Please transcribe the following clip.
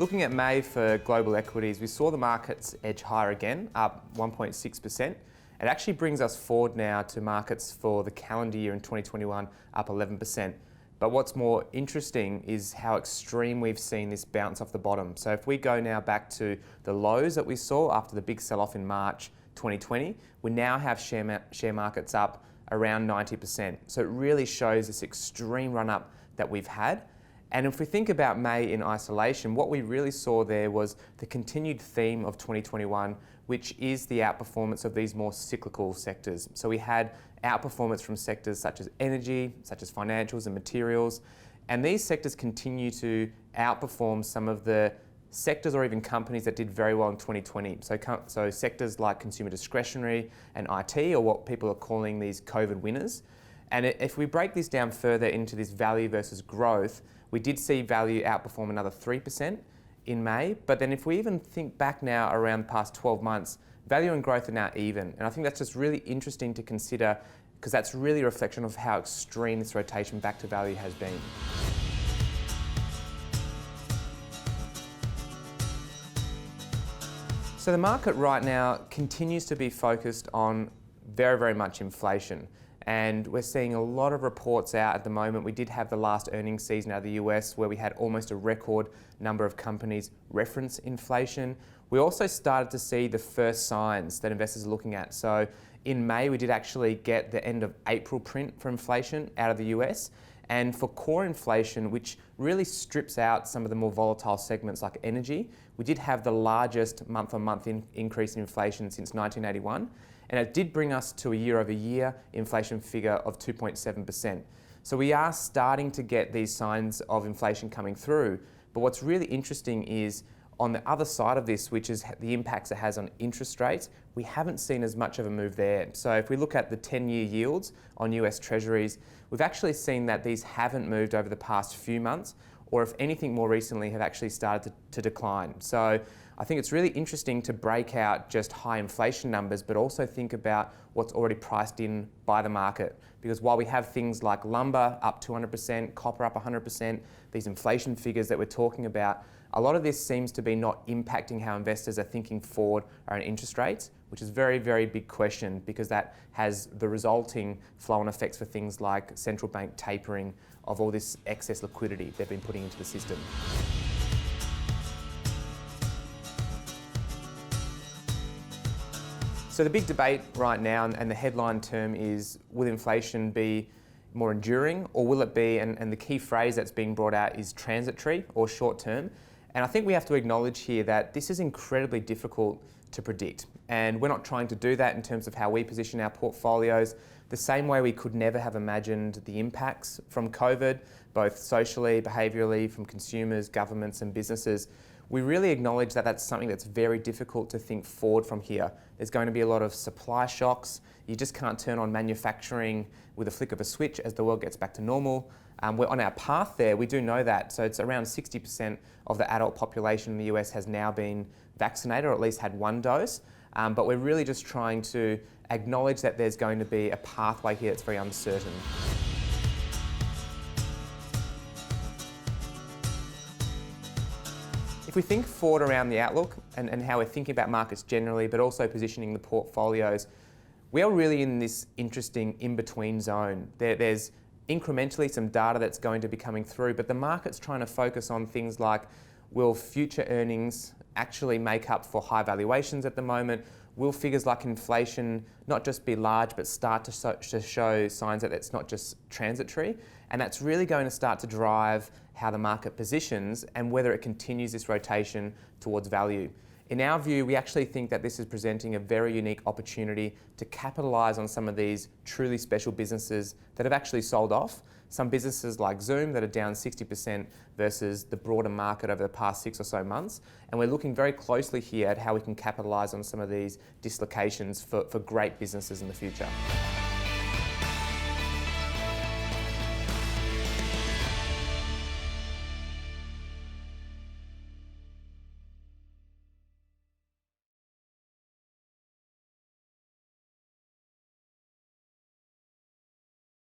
Looking at May for global equities, we saw the markets edge higher again, up 1.6%. It actually brings us forward now to markets for the calendar year in 2021, up 11%. But what's more interesting is how extreme we've seen this bounce off the bottom. So if we go now back to the lows that we saw after the big sell-off in March 2020, we now have share markets up around 90%. So it really shows this extreme run-up that we've had. And if we think about May in isolation, what we really saw there was the continued theme of 2021, which is the outperformance of these more cyclical sectors. So we had outperformance from sectors such as energy, such as financials and materials, and these sectors continue to outperform some of the sectors or even companies that did very well in 2020. So sectors like consumer discretionary and IT, or what people are calling these COVID winners. And if we break this down further into this value versus growth, we did see value outperform another 3% in May. But then if we even think back now around the past 12 months, value and growth are now even. And I think that's just really interesting to consider, because that's really a reflection of how extreme this rotation back to value has been. So the market right now continues to be focused on very, very much inflation. And we're seeing a lot of reports out at the moment. We did have the last earnings season out of the US where we had almost a record number of companies reference inflation. We also started to see the first signs that investors are looking at. So in May, we did actually get the end of April print for inflation out of the US. And for core inflation, which really strips out some of the more volatile segments like energy, we did have the largest month-on-month increase in inflation since 1981. And it did bring us to a year-over-year inflation figure of 2.7%. So we are starting to get these signs of inflation coming through. But what's really interesting is on the other side of this, which is the impacts it has on interest rates, we haven't seen as much of a move there. So if we look at the 10-year yields on US Treasuries, we've actually seen that these haven't moved over the past few months, or if anything more recently have actually started to decline. So I think it's really interesting to break out just high inflation numbers, but also think about what's already priced in by the market. Because while we have things like lumber up 200%, copper up 100%, these inflation figures that we're talking about, a lot of this seems to be not impacting how investors are thinking forward around interest rates, which is a very, very big question, because that has the resulting flow-on effects for things like central bank tapering of all this excess liquidity they've been putting into the system. So the big debate right now, and the headline term is, will inflation be more enduring, or will it be, and the key phrase that's being brought out is transitory or short term. And I think we have to acknowledge here that this is incredibly difficult to predict. And we're not trying to do that in terms of how we position our portfolios. The same way we could never have imagined the impacts from COVID, both socially, behaviourally, from consumers, governments and businesses. We really acknowledge that that's something that's very difficult to think forward from here. There's going to be a lot of supply shocks. You just can't turn on manufacturing with a flick of a switch as the world gets back to normal. We're on our path there, we do know that. So it's around 60% of the adult population in the US has now been vaccinated, or at least had one dose. But we're really just trying to acknowledge that there's going to be a pathway here that's very uncertain. If we think forward around the outlook and how we're thinking about markets generally, but also positioning the portfolios, we are really in this interesting in-between zone. There's incrementally some data that's going to be coming through, but the market's trying to focus on things like, will future earnings actually make up for high valuations at the moment? Will figures like inflation not just be large, but start to show signs that it's not just transitory? And that's really going to start to drive how the market positions and whether it continues this rotation towards value. In our view, we actually think that this is presenting a very unique opportunity to capitalise on some of these truly special businesses that have actually sold off. Some businesses like Zoom that are down 60% versus the broader market over the past 6 or so months. And we're looking very closely here at how we can capitalise on some of these dislocations for great businesses in the future.